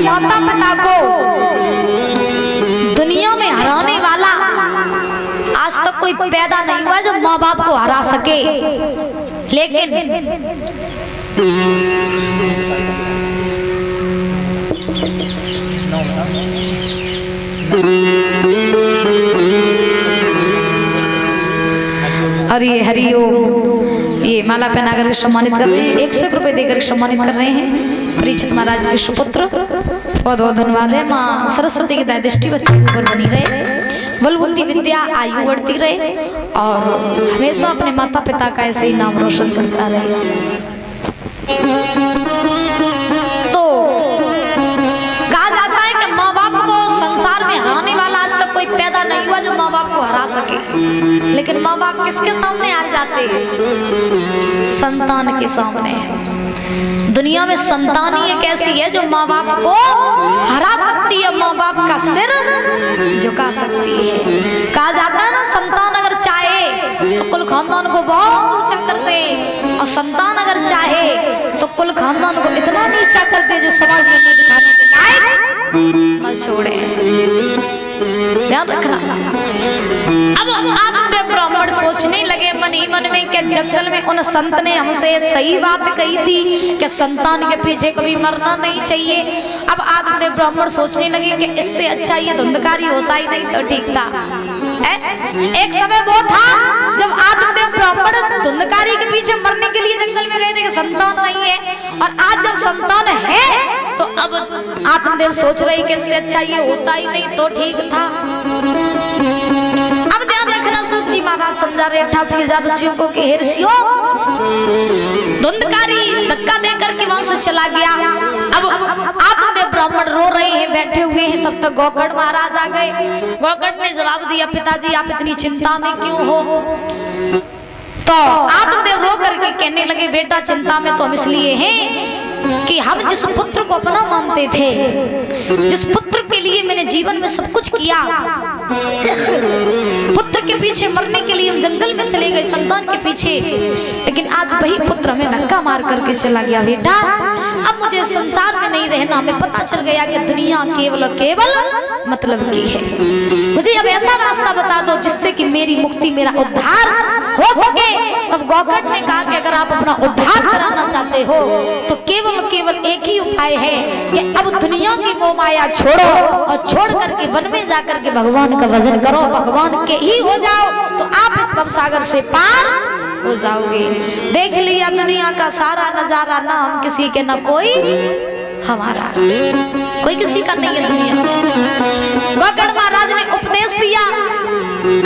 माता पिता को दुनिया में हराने वाला आज तक कोई पैदा नहीं हुआ जो माँ बाप को हरा सके। लेकिन हरि हरिओम। ये माला पहना कर सम्मानित कर रहे हैं, 100 रुपए देकर सम्मानित कर रहे हैं परीक्षित महाराज के सुपुत्र। बहुत बहुत धन्यवाद है। माँ सरस्वती की दया दृष्टि बच्चों के ऊपर बनी रहे, बल बुद्धि विद्या आयु बढ़ती रहे और हमेशा अपने माता पिता का ऐसे ही नाम रोशन करता रहे। तो कहा जाता है कि माँ बाप को संसार में हराने वाला आज तक कोई पैदा नहीं हुआ जो माँ बाप को हरा सके। लेकिन माँ बाप किसके सामने हार जाते हैं? संतान के सामने। दुनिया में संतान ही एक ऐसी है जो माँ बाप को हरा सकती है, माँ बाप का सिर झुका सकती है। कहा जाता है ना, संतान अगर चाहे तो कुल खानदान को बहुत ऊंचा कर दे, और संतान अगर चाहे तो कुल खानदान को इतना नीचा कर दे जो समाज में नहीं दिखाने के लायक न छोड़े। ध्यान रखना। अब आत्मदेव ब्राह्मण सोचने लगे मन ही मन में कि जंगल में उन संत ने हमसे सही बात कही थी कि संतान के पीछे कभी मरना नहीं चाहिए। अब आत्मदेव ब्राह्मण सोचने लगे कि इससे अच्छा ये धुंधकारी होता ही नहीं तो ठीक था। एक समय वो था जब आत्मदेव ब्राह्मण धुंधकारी के पीछे मरने के लिए जंगल में गए थे कि संतान नहीं है, और आज जब संतान है तो अब आत्मदेव सोच रहे कि इससे अच्छा ये होता ही नहीं तो ठीक था। अब ध्यान रखना, सूत जी महाराज समझा रहे 88,000 ऋषियों को कि हे ऋषियों, धुंधकारी धक्का देकर के वहां से चला गया। अब आत्मदेव ब्राह्मण रो रहे हैं, बैठे हुए हैं, तब तक गोकर्ण महाराज आ गए। गोकर्ण ने जवाब दिया, पिताजी आप इतनी चिंता में क्यों हो? तो आत्मदेव रो करके कहने लगे, बेटा चिंता में तो हम इसलिए हैं कि हम जिस पुत्र को अपना मानते थे, जिस पुत्र के लिए मैंने जीवन में सब कुछ किया, पुत्र के पीछे मरने के लिए हम जंगल में चले गए संतान के पीछे, लेकिन आज वही पुत्र हमें धक्का मार करके चला गया। बेटा अब मुझे संसार में नहीं रहना, हमें पता चल गया कि दुनिया केवल केवल मतलब की है। मुझे अब ऐसा रास्ता बता दो जिससे कि मेरी मुक्ति, मेरा उद्धार हो सके। तब गोकर्ण ने कहा कि अगर आप अपना उद्धार कराना चाहते हो तो केवल एक ही उपाय है कि अब दुनिया की मोह माया छोड़ो और छोड़ करके वन में जाकर के भगवान का भजन करो, भगवान के ही हो जाओ तो आप इस भवसागर से पार हो जाओगे। देख लिया दुनिया का सारा नजारा, ना हम किसी के ना कोई हमारा, कोई किसी का नहीं है दुनिया। गोकर्ण महाराज ने उपदेश दिया।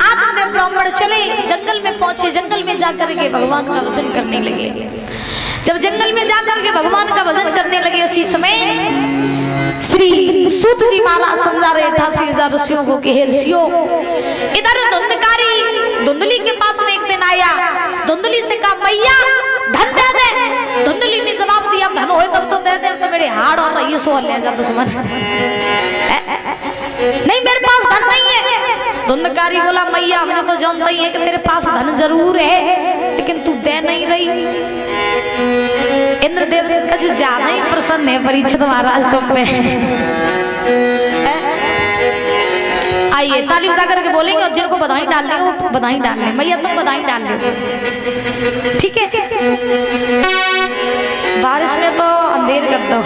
आत्मदेव ब्राह्मण चले, जंगल में पहुंचे, जंगल में जाकर के भगवान का भजन करने लगे। जब जंगल में जाकर के भगवान का भजन करने लगे, उसी समय श्री सूत जी महाराज समझा रहे 88,000 ऋषियों को कि हे ऋषियों, इधर धुंधकारी धुंधली के पास में एक दिन आया। धुंधली से कहा, मैया धन दे दे। धुंधली ने जवाब दिया, धन हो तब तो दे दे, तो मेरे हाड़ और रही सो ले जा दुश्मन। नहीं मेरे पास धन नहीं है। धुंधकारी बोला, मैया मुझे तो जानता ही है कि तेरे पास धन जरूर है, लेकिन तू दे नहीं रही। इंद्रदेव का जो ज्यादा ही प्रसन्न है परीक्षित महाराज तुम पे। आइए ताली बजा करके बोलेंगे, और जिनको बधाई डालनी है वो बधाई डाल लें। मैया तुम बधाई डाल लो, ठीक है? बारिश ने तो अंधेर कर दो।